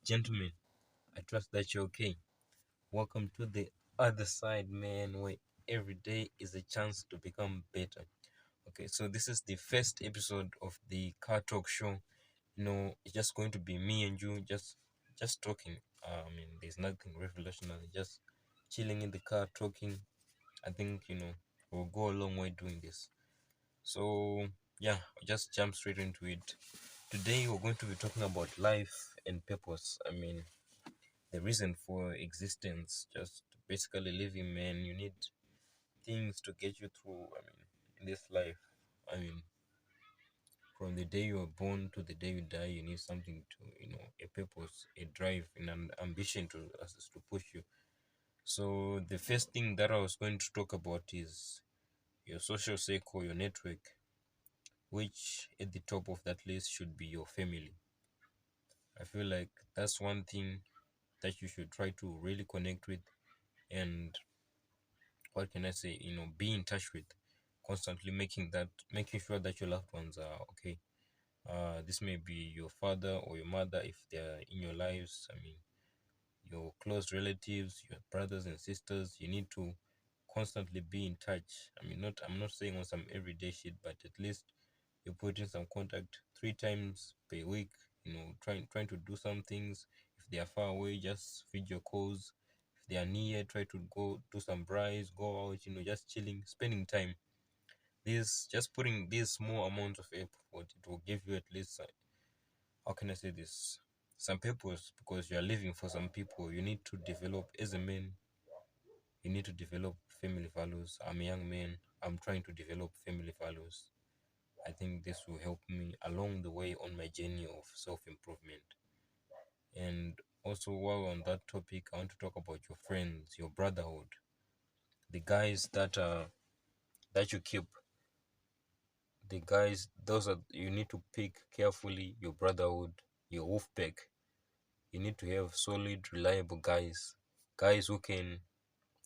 gentlemen, I trust that you're okay. Welcome to the other side, man, where every day is a chance to become better. Okay, so this is the first episode of the Car Talk Show. It's just going to be me and you, just talking. There's nothing revolutionary. Just chilling in the car, talking. I think we'll go a long way doing this. So yeah, I'll just jump straight into it. Today we're going to be talking about life and purpose. The reason for existence, just basically living, man. You need things to get you through. In this life, I mean, from the day you are born to the day you die, you need something to, a purpose, a drive, and an ambition to push you. So the first thing that I was going to talk about is your social circle, your network, which at the top of that list should be your family. I feel like that's one thing that you should try to really connect with, and what can I say, be in touch with, constantly making sure that your loved ones are okay. This may be your father or your mother if they're in your lives. Your close relatives, your brothers and sisters. You need to constantly be in touch. I'm not saying on some everyday shit, but at least you put in some contact 3 times per week. Trying to do some things. If they are far away, just video calls. If they are near, try to go do some rides, go out. Just chilling, spending time. This just putting these small amounts of effort, it will give you at least how can I say this, some purpose, because you are living for some people. You need to develop as a man. You need to develop family values. I'm a young man. I'm trying to develop family values. I think this will help me along the way on my journey of self improvement. And also, while on that topic, I want to talk about your friends, your brotherhood, the guys that you keep. The guys, those are you need to pick carefully. Your brotherhood, your wolf pack. You need to have solid, reliable guys who can,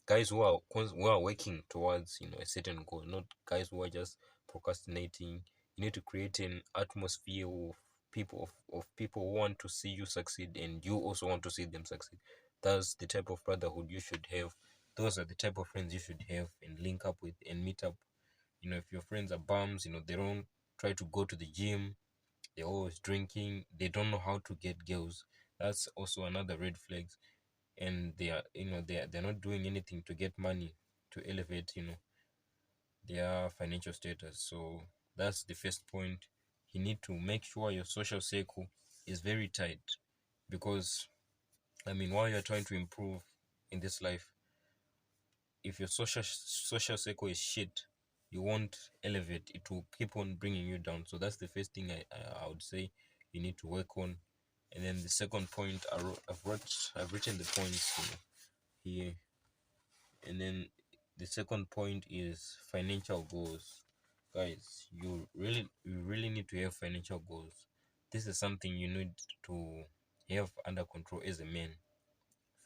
guys who are working towards a certain goal, not guys who are just procrastinating. You need to create an atmosphere of people who want to see you succeed, and you also want to see them succeed. That's the type of brotherhood you should have. Those are the type of friends you should have and link up with and meet up. If your friends are bums, they don't try to go to the gym, they're always drinking, they don't know how to get girls. That's also another red flag. And they are they're not doing anything to get money to elevate their financial status. So that's the first point. You need to make sure your social circle is very tight, because while you're trying to improve in this life, if your social circle is shit, you won't elevate. It will keep on bringing you down. So that's the first thing I would say you need to work on. And then the second point, I've written the points here. And then the second point is financial goals. Guys, you really need to have financial goals. This is something you need to have under control as a man.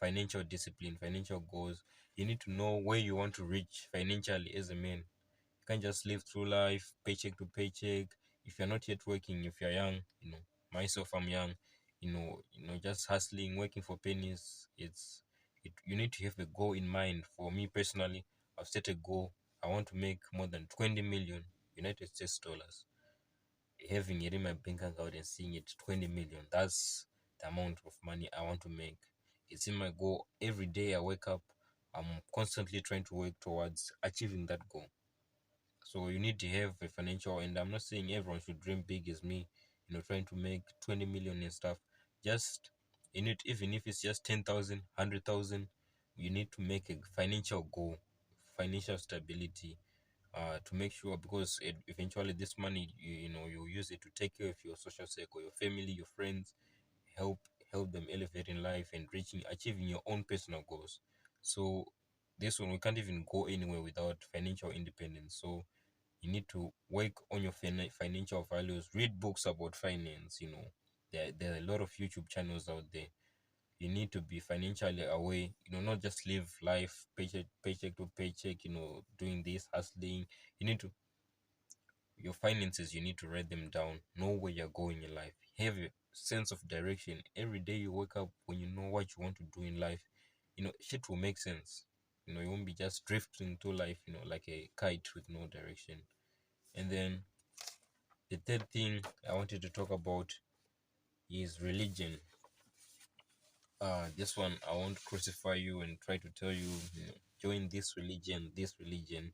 Financial discipline, financial goals. You need to know where you want to reach financially as a man. You can't just live through life paycheck to paycheck. If you're not yet working, if you're young, myself, I'm young, just hustling, working for pennies. You need to have a goal in mind. For me personally, I've set a goal. I want to make more than 20 million United States dollars. Having it in my bank account and seeing it 20 million, that's the amount of money I want to make. It's in my goal. Every day I wake up, I'm constantly trying to work towards achieving that goal. So you need to have a financial, and I'm not saying everyone should dream big as me, trying to make 20 million and stuff. Just even if it's just 10,000, 100,000, you need to make a financial goal, financial stability, to make sure, because eventually this money, you use it to take care of your social circle, your family, your friends, help help them elevate in life and achieving your own personal goals. So this one, we can't even go anywhere without financial independence. So you need to work on your financial values, read books about finance. There are a lot of YouTube channels out there. You need to be financially aware, not just live life paycheck to paycheck, doing this hustling. You need to, your finances, you need to write them down, know where you're going in life, have sense of direction. Every day you wake up, when you know what you want to do in life, shit will make sense. You won't be just drifting through life, like a kite with no direction. And then the third thing I wanted to talk about is religion. This one I won't crucify you and try to tell you, join this religion, this religion.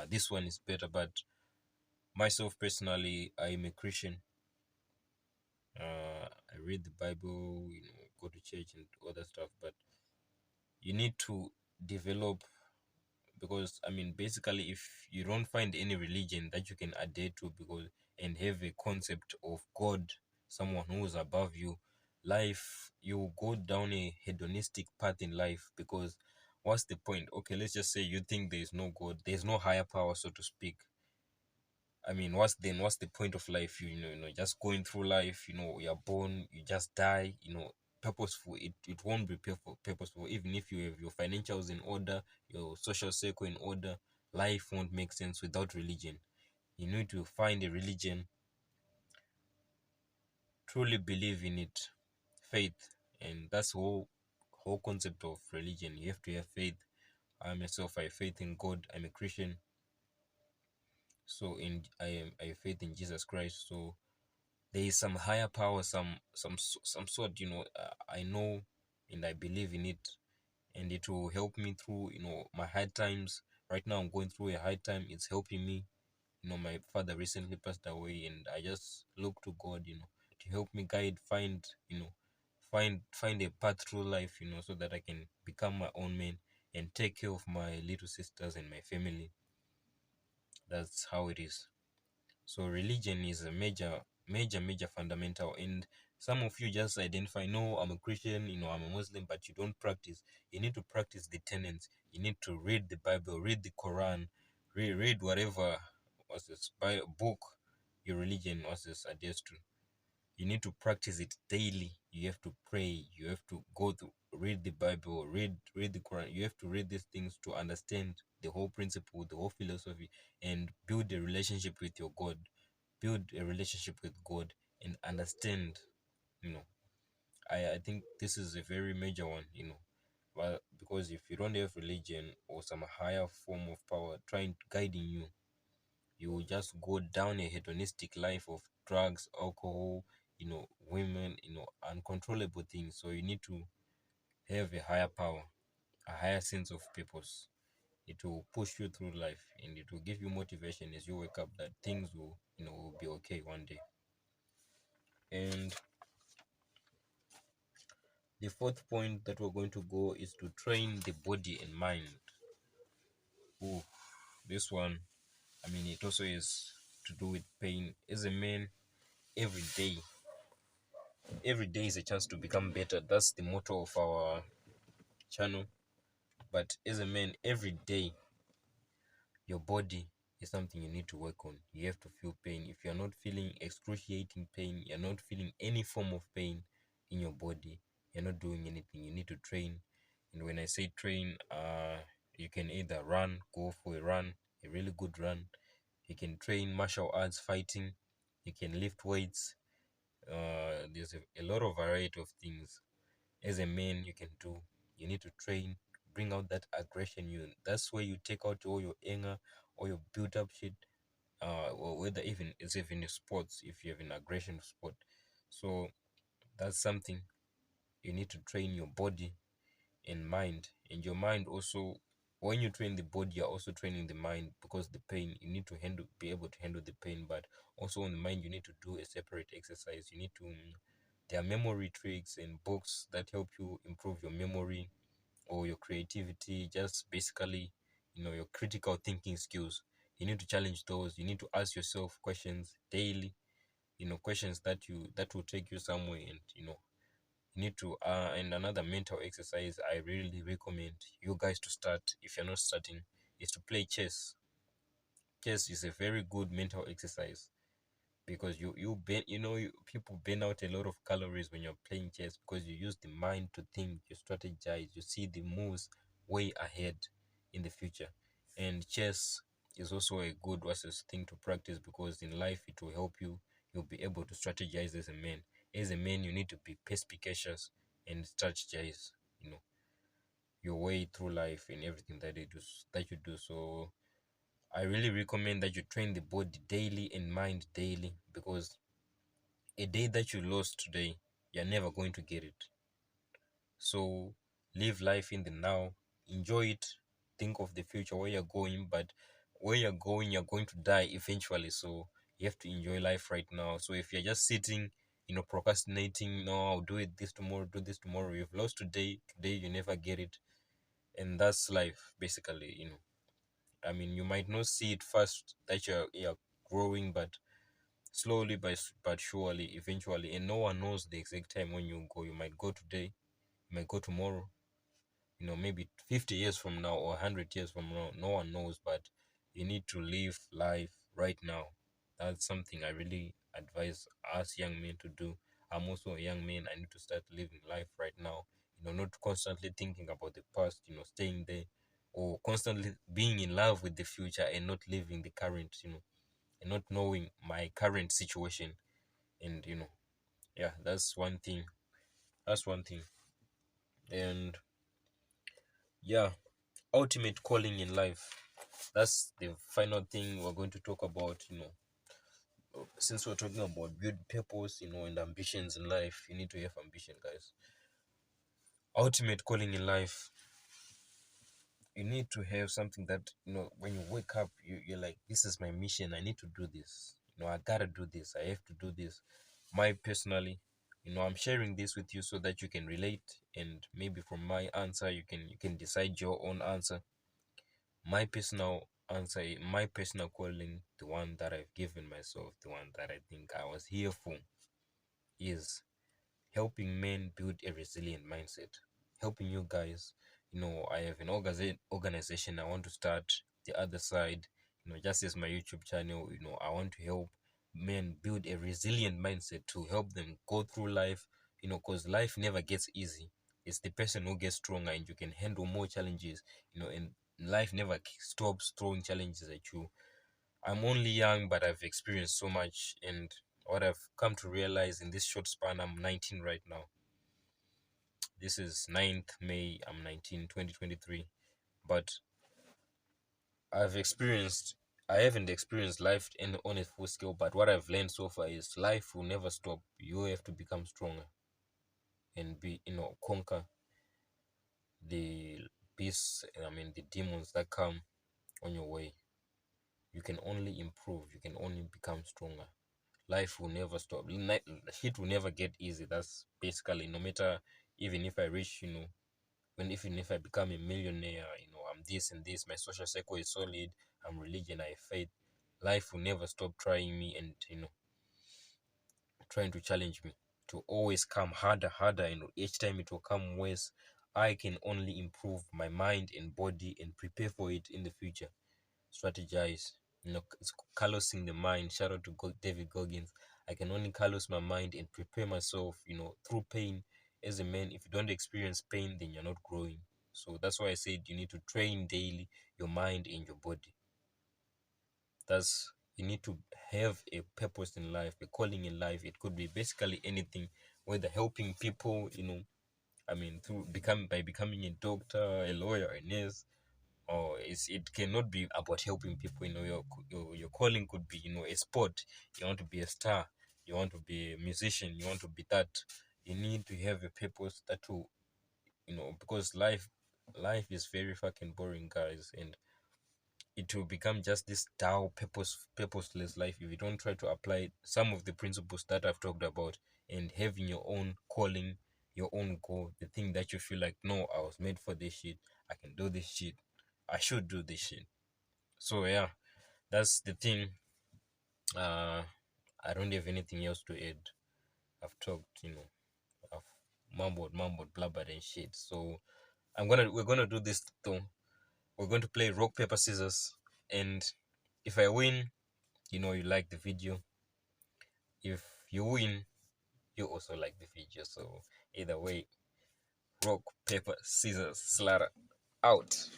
This one is better. But myself personally, I'm a Christian. I read the Bible, go to church and all that stuff. But you need to develop, because basically, if you don't find any religion that you can adhere to, because and have a concept of God, someone who is above you, life, you go down a hedonistic path in life. Because what's the point? Okay, let's just say you think there is no God, there's no higher power, so to speak. What's the point of life? Just going through life. You're born, you just die. Purposeful. It won't be purposeful. Even if you have your financials in order, your social circle in order, life won't make sense without religion. You need to find a religion, truly believe in it, faith, and that's whole concept of religion. You have to have faith. I myself, I have faith in God. I'm a Christian, so I have faith in Jesus Christ. So there is some higher power, some sort, I know, and I believe in it, and it will help me through, my hard times. Right now I'm going through a hard time. It's helping me. My father recently passed away, and I just look to God, to help me guide, find a path through life, so that I can become my own man and take care of my little sisters and my family. That's how it is. So religion is a major fundamental. And some of you just identify, no, I'm a Christian, I'm a Muslim, but you don't practice. You need to practice the tenets. You need to read the Bible, read the Quran, read whatever was this book your religion was this adheres to. You need to practice it daily. You have to pray. You have to go to read the Bible, read the Quran. You have to read these things to understand the whole principle, the whole philosophy, and build a relationship with your God. Build a relationship with God and understand. You know, I think this is a very major one. Well, because if you don't have religion or some higher form of power trying to guiding you, you will just go down a hedonistic life of drugs, alcohol, women, uncontrollable things. So you need to have a higher power, a higher sense of purpose. It will push you through life, and it will give you motivation as you wake up that things will be okay one day. And the fourth point that we're going to go is to train the body and mind. Ooh, this one, it also is to do with pain. As a man, every day every day is a chance to become better. That's the motto of our channel. But as a man, every day your body is something you need to work on. You have to feel pain. If you're not feeling excruciating pain, you're not feeling any form of pain in your body, you're not doing anything. You need to train. And when I say train, you can either run, go for a run, a really good run. You can train martial arts, fighting. You can lift weights. There's a lot of variety of things as a man you can do. You need to train, bring out that aggression. That's where you take out all your anger, all your built up shit. Or whether even in sports, if you have an aggression sport. So that's something you need to train your body and mind. And your mind also, when you train the body, you're also training the mind, because the pain you need to be able to handle the pain. But also on the mind, you need to do a separate exercise. You need to There are memory tricks and books that help you improve your memory or your creativity, just basically, your critical thinking skills. You need to challenge those. You need to ask yourself questions daily, questions that will take you somewhere. And you need to and another mental exercise I really recommend you guys to start, if you're not starting, is to play chess. Chess is a very good mental exercise, because people burn out a lot of calories when you're playing chess, because you use the mind to think, you strategize, you see the moves way ahead in the future. And chess is also a good versus thing to practice, because in life it will help you. You'll be able to strategize as a man, as a man, you need to be perspicacious and strategize, your way through life and everything that you do. So I really recommend that you train the body daily and mind daily, because a day that you lost today, you're never going to get it. So live life in the now, enjoy it, think of the future where you're going, but where you're going, you're going to die eventually. So you have to enjoy life right now. So if you're just sitting, procrastinating, no, I'll do it this tomorrow, do this tomorrow. You've lost today you never get it. And that's life basically. I mean, you might not see it first that you're growing, but slowly but surely, eventually, and no one knows the exact time when you go. You might go today, you might go tomorrow, maybe 50 years from now or 100 years from now. No one knows, but you need to live life right now. That's something I really advise us young men to do. I'm also a young man. I need to start living life right now, not constantly thinking about the past, staying there, or constantly being in love with the future and not living the current, and not knowing my current situation. And yeah, that's one thing. And yeah, ultimate calling in life, that's the final thing we're going to talk about. Since we're talking about build purpose, and ambitions in life, you need to have ambition, guys. Ultimate calling in life, you need to have something that, when you wake up, you're like, this is my mission, I need to do this, I gotta do this, I have to do this. My personally, I'm sharing this with you so that you can relate, and maybe from my answer you can decide your own answer. My personal answer, my personal calling, the one that I've given myself, the one that I think I was here for, is helping men build a resilient mindset. Helping you guys, I have an organization I want to start, the other side, just as my YouTube channel, I want to help men build a resilient mindset to help them go through life, because life never gets easy. It's the person who gets stronger, and you can handle more challenges, and life never stops throwing challenges at you. I'm only young, but I've experienced so much, and what I've come to realize in this short span, I'm 19 right now. This is 9th May, I'm 19, 2023. But I haven't experienced life on a full scale, but what I've learned so far is life will never stop. You have to become stronger and conquer the beasts, the demons that come on your way. You can only improve, you can only become stronger. Life will never stop. Shit will never get easy. That's basically, no matter, even if I reach, even if I become a millionaire, I'm this and this, my social circle is solid, I'm religion, I have faith. Life will never stop trying me, and trying to challenge me to always come harder, and each time it will come worse. I can only improve my mind and body and prepare for it in the future. Strategize, it's callousing the mind. Shout out to David Goggins. I can only callous my mind and prepare myself, through pain. As a man, if you don't experience pain, then you're not growing. So that's why I said you need to train daily your mind and your body. That's You need to have a purpose in life, a calling in life. It could be basically anything, whether helping people, through becoming a doctor, a lawyer, a nurse, or it cannot be about helping people. Your calling could be, a sport. You want to be a star, you want to be a musician, you want to be that. You need to have a purpose that will, because life is very fucking boring, guys, and it will become just this dull, purposeless life if you don't try to apply some of the principles that I've talked about, and having your own calling, your own goal, the thing that you feel like, no, I was made for this shit, I can do this shit, I should do this shit. So yeah, that's the thing. uh I don't have anything else to add. I've talked, I've mumbled, blubbered and shit. So we're gonna do this though. We're going to play rock paper scissors, and if I win, you like the video. If you win, you also like the video. So either way, rock paper scissors, slaughter out.